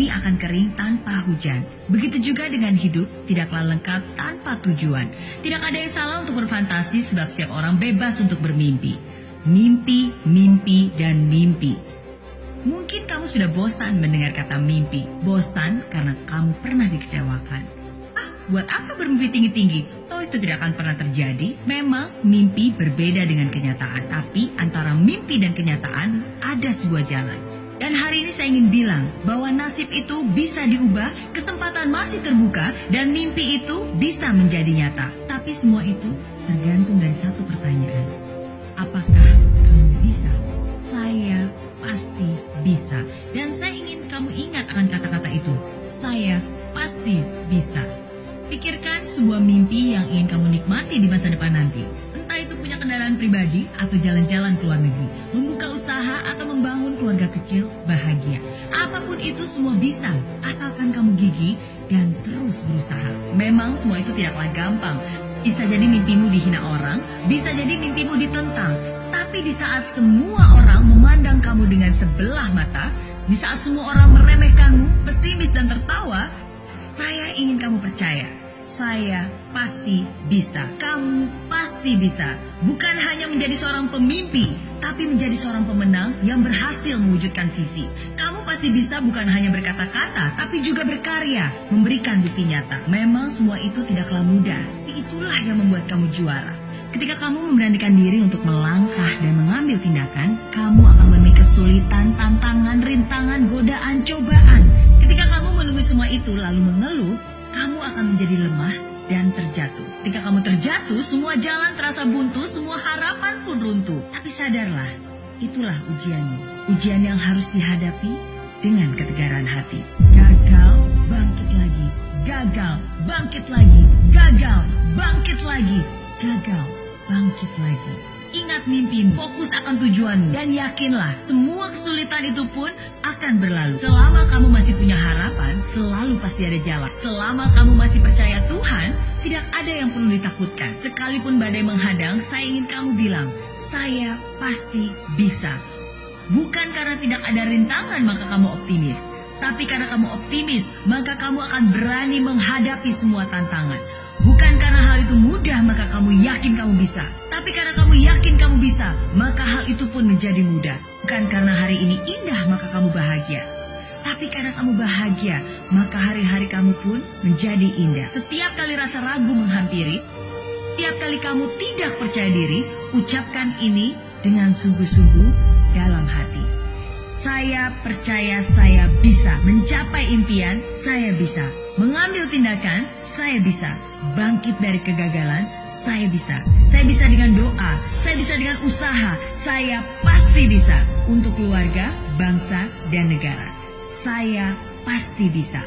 bumi akan kering tanpa hujan. Begitu juga dengan hidup, tidaklah lengkap tanpa tujuan. Tidak ada yang salah untuk berfantasi sebab setiap orang bebas untuk bermimpi. Mimpi, mimpi, dan mimpi. Mungkin kamu sudah bosan mendengar kata mimpi. Bosan karena kamu pernah dikecewakan. Buat apa bermimpi tinggi-tinggi? Toh itu tidak akan pernah terjadi. Memang mimpi berbeda dengan kenyataan. Tapi antara mimpi dan kenyataan ada sebuah jalan. Dan hari ini saya ingin bilang bahwa nasib itu bisa diubah, kesempatan masih terbuka, dan mimpi itu bisa menjadi nyata. Tapi semua itu tergantung dari satu pertanyaan. Apakah kamu bisa? Saya pasti bisa. Dan saya ingin kamu ingat akan kata-kata itu. Saya pasti bisa. Pikirkan sebuah mimpi yang ingin kamu nikmati di masa depan nanti. Entah itu punya kendaraan pribadi atau jalan-jalan ke luar negeri, membuka usaha atau membangun keluarga kecil bahagia. Apapun itu semua bisa, asalkan kamu gigih dan terus berusaha. Memang semua itu tidaklah gampang. Bisa jadi mimpimu dihina orang, bisa jadi mimpimu ditentang. Tapi di saat semua orang memandang kamu dengan sebelah mata, di saat semua orang meremehkanmu, pesimis dan tertawa, saya ingin kamu percaya. Saya pasti bisa. Kamu pasti bisa. Bukan hanya menjadi seorang pemimpi, tapi menjadi seorang pemenang yang berhasil mewujudkan visi. Kamu pasti bisa bukan hanya berkata-kata, tapi juga berkarya, memberikan bukti nyata. Memang semua itu tidaklah mudah, tapi itulah yang membuat kamu juara. Ketika kamu memberanikan diri untuk melangkah dan mengambil tindakan, kamu akan menemui kesulitan, tantangan, rintangan, godaan, cobaan. Ketika kamu menemui semua itu lalu mengeluh, kamu akan menjadi lemah dan terjatuh. Ketika kamu terjatuh, semua jalan terasa buntu, semua harapan pun runtuh. Tapi sadarlah, itulah ujianmu. Ujian yang harus dihadapi dengan ketegaran hati. Gagal, bangkit lagi. Gagal, bangkit lagi. Gagal, bangkit lagi. Gagal, bangkit lagi. Ingat mimpimu, fokus akan tujuanmu, dan yakinlah semua kesulitan itu pun akan berlalu. Selama kamu masih punya harapan, selalu pasti ada jalan. Selama kamu masih percaya Tuhan, tidak ada yang perlu ditakutkan. Sekalipun badai menghadang, saya ingin kamu bilang, saya pasti bisa. Bukan karena tidak ada rintangan maka kamu optimis, tapi karena kamu optimis, maka kamu akan berani menghadapi semua tantangan. Bukan karena hal itu mudah maka kamu yakin kamu bisa, tapi karena kamu yakin kamu bisa, maka hal itu pun menjadi mudah. Bukan karena hari ini indah maka kamu bahagia, tapi karena kamu bahagia, maka hari-hari kamu pun menjadi indah. Setiap kali rasa ragu menghampiri, setiap kali kamu tidak percaya diri, ucapkan ini dengan sungguh-sungguh dalam hati. Saya percaya saya bisa mencapai impian, saya bisa mengambil tindakan, saya bisa bangkit dari kegagalan, saya bisa. Saya bisa dengan doa, saya bisa dengan usaha, saya pasti bisa untuk keluarga, bangsa, dan negara. Saya pasti bisa.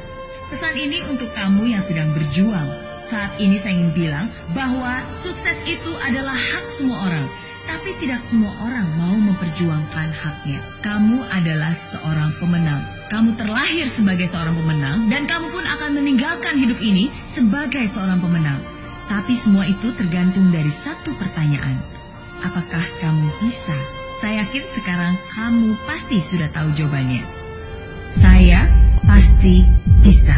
Pesan ini untuk kamu yang sedang berjuang. Saat ini saya ingin bilang bahwa sukses itu adalah hak semua orang. Tapi tidak semua orang mau memperjuangkan haknya. Kamu adalah seorang pemenang. Kamu terlahir sebagai seorang pemenang dan kamu pun akan meninggalkan hidup ini sebagai seorang pemenang. Tapi semua itu tergantung dari satu pertanyaan. Apakah kamu bisa? Saya yakin sekarang kamu pasti sudah tahu jawabannya. Saya pasti bisa.